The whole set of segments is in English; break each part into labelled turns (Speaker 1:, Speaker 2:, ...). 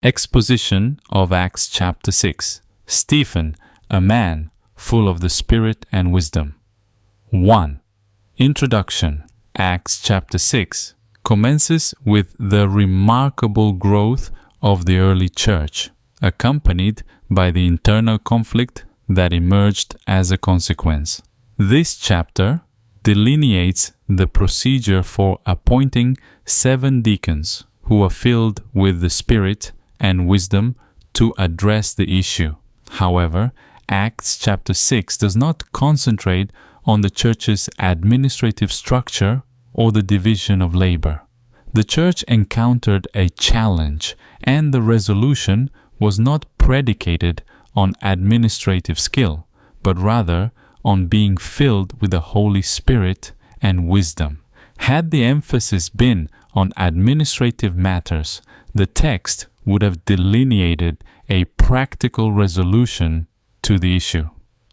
Speaker 1: Exposition of Acts chapter 6. Stephen, a man full of the Spirit and wisdom. 1. Introduction. Acts chapter 6 commences with the remarkable growth of the early church, accompanied by the internal conflict that emerged as a consequence. This chapter delineates the procedure for appointing 7 deacons who are filled with the Spirit and wisdom to address the issue. However, Acts chapter 6 does not concentrate on the church's administrative structure or the division of labor. The church encountered a challenge, and the resolution was not predicated on administrative skill, but rather on being filled with the Holy Spirit and wisdom. Had the emphasis been on administrative matters, the text would have delineated a practical resolution to the issue.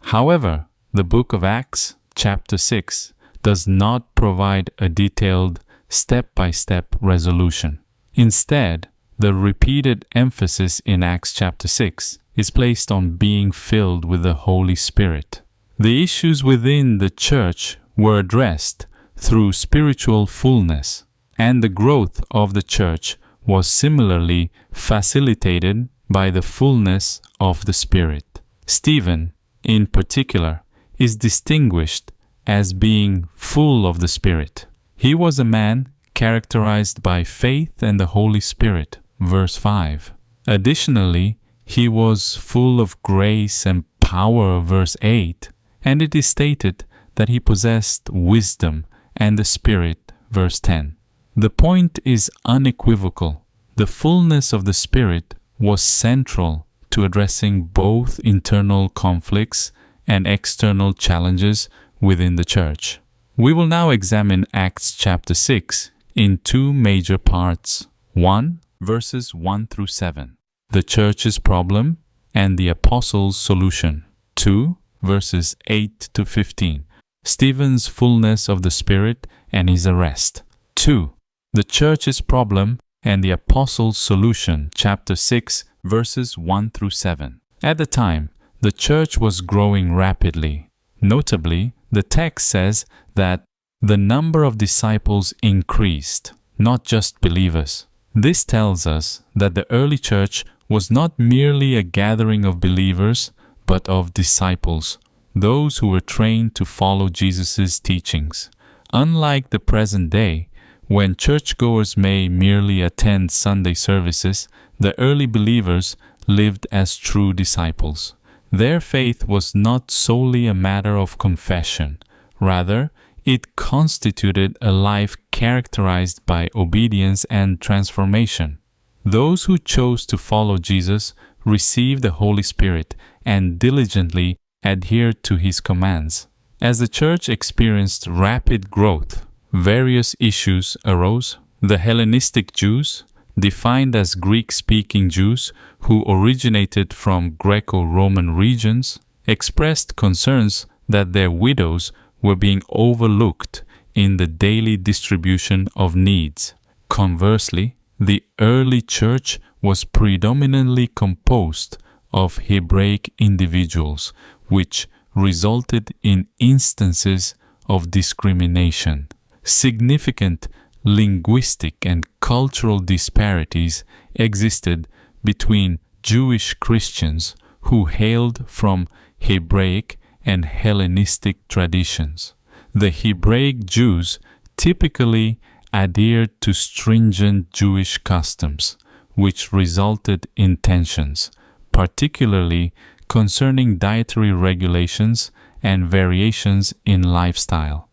Speaker 1: However, the book of Acts, chapter 6, does not provide a detailed step-by-step resolution. Instead, the repeated emphasis in Acts chapter 6 is placed on being filled with the Holy Spirit. The issues within the church were addressed through spiritual fullness, and the growth of the church was similarly facilitated by the fullness of the Spirit. Stephen, in particular, is distinguished as being full of the Spirit. He was a man characterized by faith and the Holy Spirit, verse 5. Additionally, he was full of grace and power, verse 8, and it is stated that he possessed wisdom and the Spirit, verse 10. The point is unequivocal. The fullness of the Spirit was central to addressing both internal conflicts and external challenges within the church. We will now examine Acts chapter 6 in 2 major parts. 1. Verses 1 through 7. The church's problem and the apostles' solution. 2. Verses 8 to 15. Stephen's fullness of the Spirit and his arrest. 2. The church's problem and the apostles' solution, chapter 6, verses 1 through 7. At the time, the church was growing rapidly. Notably, the text says that the number of disciples increased, not just believers. This tells us that the early church was not merely a gathering of believers, but of disciples, those who were trained to follow Jesus' teachings. Unlike the present day, when churchgoers may merely attend Sunday services, the early believers lived as true disciples. Their faith was not solely a matter of confession. Rather, it constituted a life characterized by obedience and transformation. Those who chose to follow Jesus received the Holy Spirit and diligently adhered to His commands. As the church experienced rapid growth, various issues arose. The Hellenistic Jews, defined as Greek-speaking Jews who originated from Greco-Roman regions, expressed concerns that their widows were being overlooked in the daily distribution of needs. Conversely, the early church was predominantly composed of Hebraic individuals, which resulted in instances of discrimination. Significant linguistic and cultural disparities existed between Jewish Christians who hailed from Hebraic and Hellenistic traditions. The Hebraic Jews typically adhered to stringent Jewish customs, which resulted in tensions, particularly concerning dietary regulations and variations in lifestyle.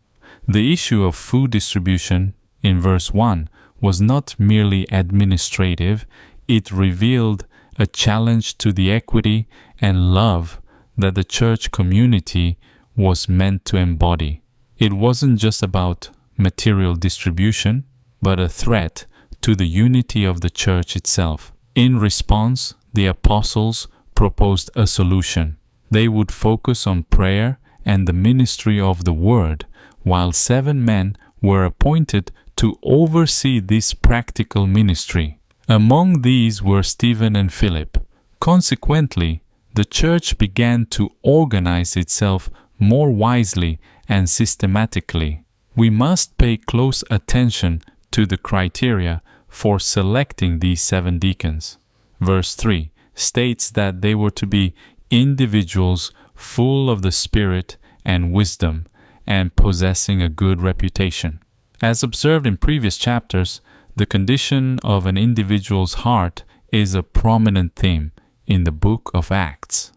Speaker 1: The issue of food distribution in verse 1 was not merely administrative, it revealed a challenge to the equity and love that the church community was meant to embody. It wasn't just about material distribution, but a threat to the unity of the church itself. In response, the apostles proposed a solution. They would focus on prayer and the ministry of the word, while 7 men were appointed to oversee this practical ministry. Among these were Stephen and Philip. Consequently, the church began to organize itself more wisely and systematically. We must pay close attention to the criteria for selecting these 7 deacons. Verse 3 states that they were to be individuals full of the Spirit and wisdom and possessing a good reputation. As observed in previous chapters, the condition of an individual's heart is a prominent theme in the book of Acts.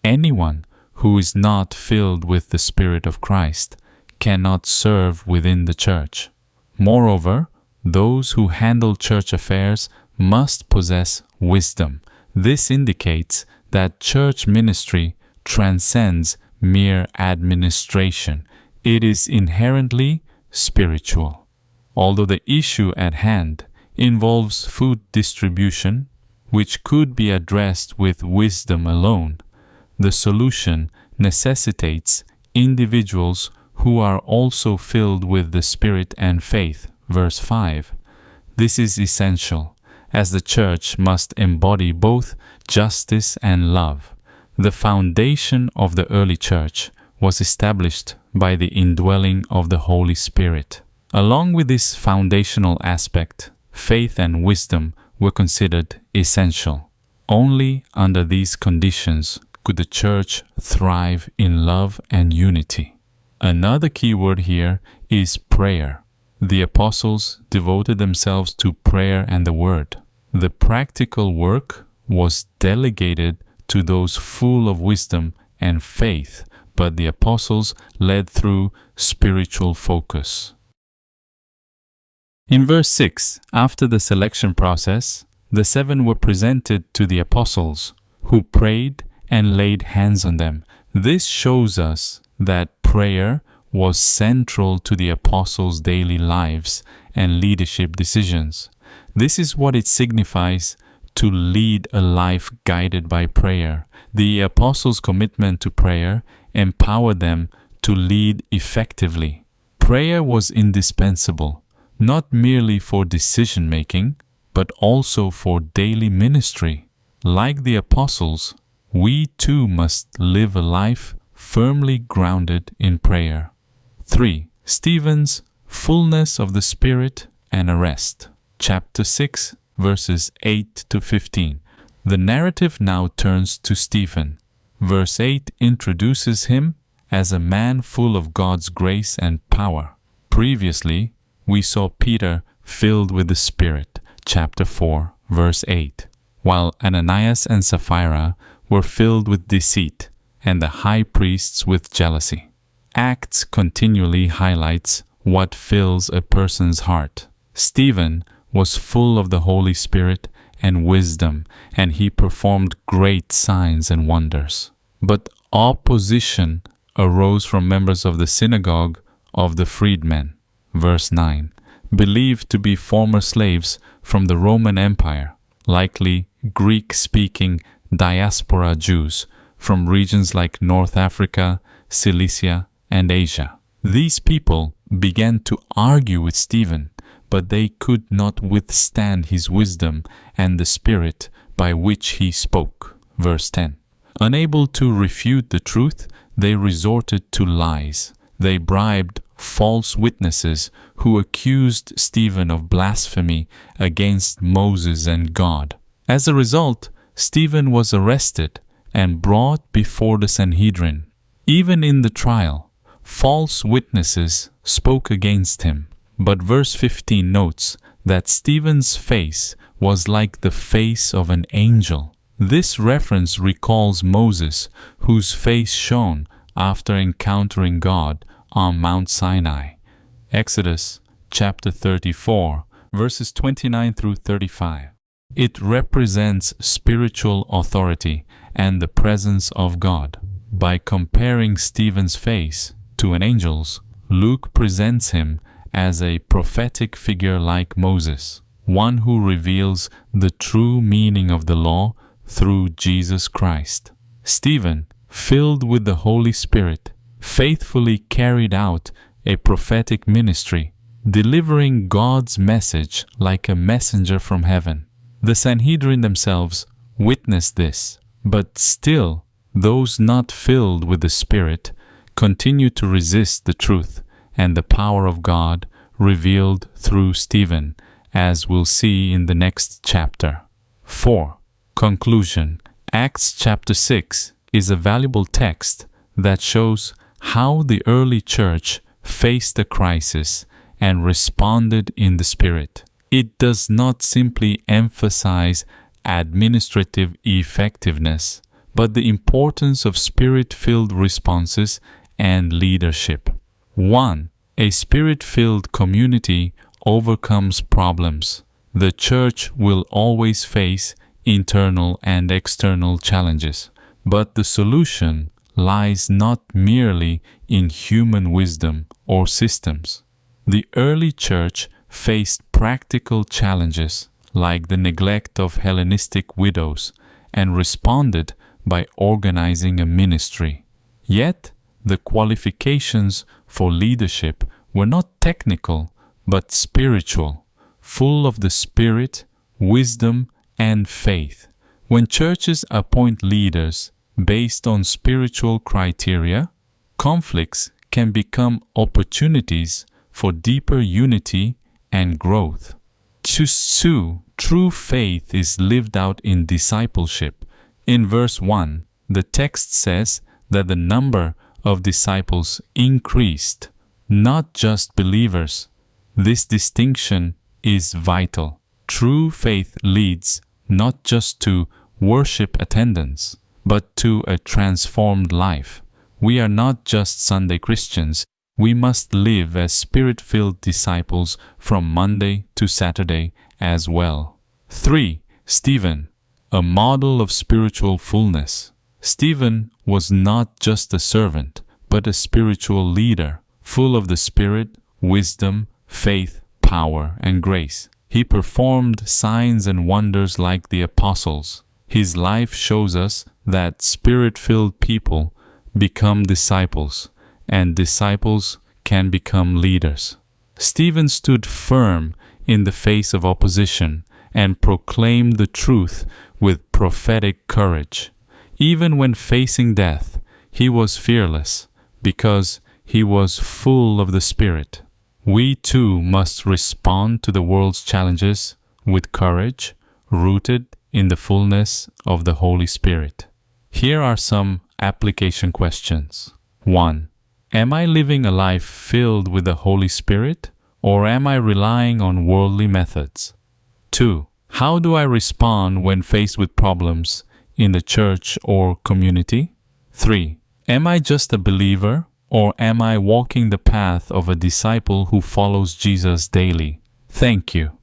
Speaker 1: Anyone who is not filled with the Spirit of Christ cannot serve within the church. Moreover, those who handle church affairs must possess wisdom. This indicates that church ministry transcends mere administration. It is inherently spiritual. Although the issue at hand involves food distribution, which could be addressed with wisdom alone, the solution necessitates individuals who are also filled with the Spirit and faith. Verse 5. This is essential, as the church must embody both justice and love. The foundation of the early church was established by the indwelling of the Holy Spirit. Along with this foundational aspect, faith and wisdom were considered essential. Only under these conditions could the church thrive in love and unity. Another key word here is prayer. The apostles devoted themselves to prayer and the word. The practical work was delegated to those full of wisdom and faith, but the apostles led through spiritual focus. In verse 6, after the selection process, the 7 were presented to the apostles, who prayed and laid hands on them. This shows us that prayer was central to the apostles' daily lives and leadership decisions. This is what it signifies to lead a life guided by prayer. The apostles' commitment to prayer empowered them to lead effectively. Prayer was indispensable, not merely for decision-making, but also for daily ministry. Like the apostles, we too must live a life firmly grounded in prayer. 3. Stephen's fullness of the Spirit and arrest. Chapter 6, verses 8 to 15. The narrative now turns to Stephen. Verse 8 introduces him as a man full of God's grace and power. Previously, we saw Peter filled with the Spirit. Chapter 4, verse 8. While Ananias and Sapphira were filled with deceit, and the high priests with jealousy. Acts continually highlights what fills a person's heart. Stephen was full of the Holy Spirit and wisdom, and he performed great signs and wonders. But opposition arose from members of the synagogue of the freedmen. Verse 9. Believed to be former slaves from the Roman Empire, likely Greek-speaking diaspora Jews from regions like North Africa, Cilicia, and Asia. These people began to argue with Stephen, but they could not withstand his wisdom and the spirit by which he spoke. Verse 10. Unable to refute the truth, they resorted to lies. They bribed false witnesses who accused Stephen of blasphemy against Moses and God. As a result, Stephen was arrested and brought before the Sanhedrin. Even in the trial, false witnesses spoke against him. But verse 15 notes that Stephen's face was like the face of an angel. This reference recalls Moses, whose face shone after encountering God on Mount Sinai. Exodus chapter 34, verses 29 through 35. It represents spiritual authority and the presence of God. By comparing Stephen's face to an angel's, Luke presents him as a prophetic figure like Moses, one who reveals the true meaning of the law through Jesus Christ. Stephen, filled with the Holy Spirit, faithfully carried out a prophetic ministry, delivering God's message like a messenger from heaven. The Sanhedrin themselves witnessed this, but still, those not filled with the Spirit continue to resist the truth and the power of God revealed through Stephen, as we'll see in the next chapter. 4. Conclusion. Acts chapter 6 is a valuable text that shows how the early church faced the crisis and responded in the Spirit. It does not simply emphasize administrative effectiveness, but the importance of Spirit-filled responses and leadership. 1. A Spirit-filled community overcomes problems. The church will always face internal and external challenges, but the solution lies not merely in human wisdom or systems. The early church faced practical challenges like the neglect of Hellenistic widows and responded by organizing a ministry. Yet, the qualifications for leadership were not technical but spiritual, full of the Spirit, wisdom, and faith. When churches appoint leaders based on spiritual criteria, conflicts can become opportunities for deeper unity and growth. 2. True faith is lived out in discipleship. In verse 1, the text says that the number of disciples increased, not just believers. This distinction is vital. True faith leads not just to worship attendance, but to a transformed life. We are not just Sunday Christians. We must live as Spirit-filled disciples from Monday to Saturday as well. 3. Stephen, a model of spiritual fullness. Stephen was not just a servant, but a spiritual leader, full of the Spirit, wisdom, faith, power, and grace. He performed signs and wonders like the apostles. His life shows us that Spirit-filled people become disciples, and disciples can become leaders. Stephen stood firm in the face of opposition and proclaimed the truth with prophetic courage. Even when facing death, he was fearless because he was full of the Spirit. We too must respond to the world's challenges with courage, rooted in the fullness of the Holy Spirit. Here are some application questions. 1. Am I living a life filled with the Holy Spirit, or am I relying on worldly methods? 2. How do I respond when faced with problems in the church or community? 3. Am I just a believer, or am I walking the path of a disciple who follows Jesus daily? Thank you.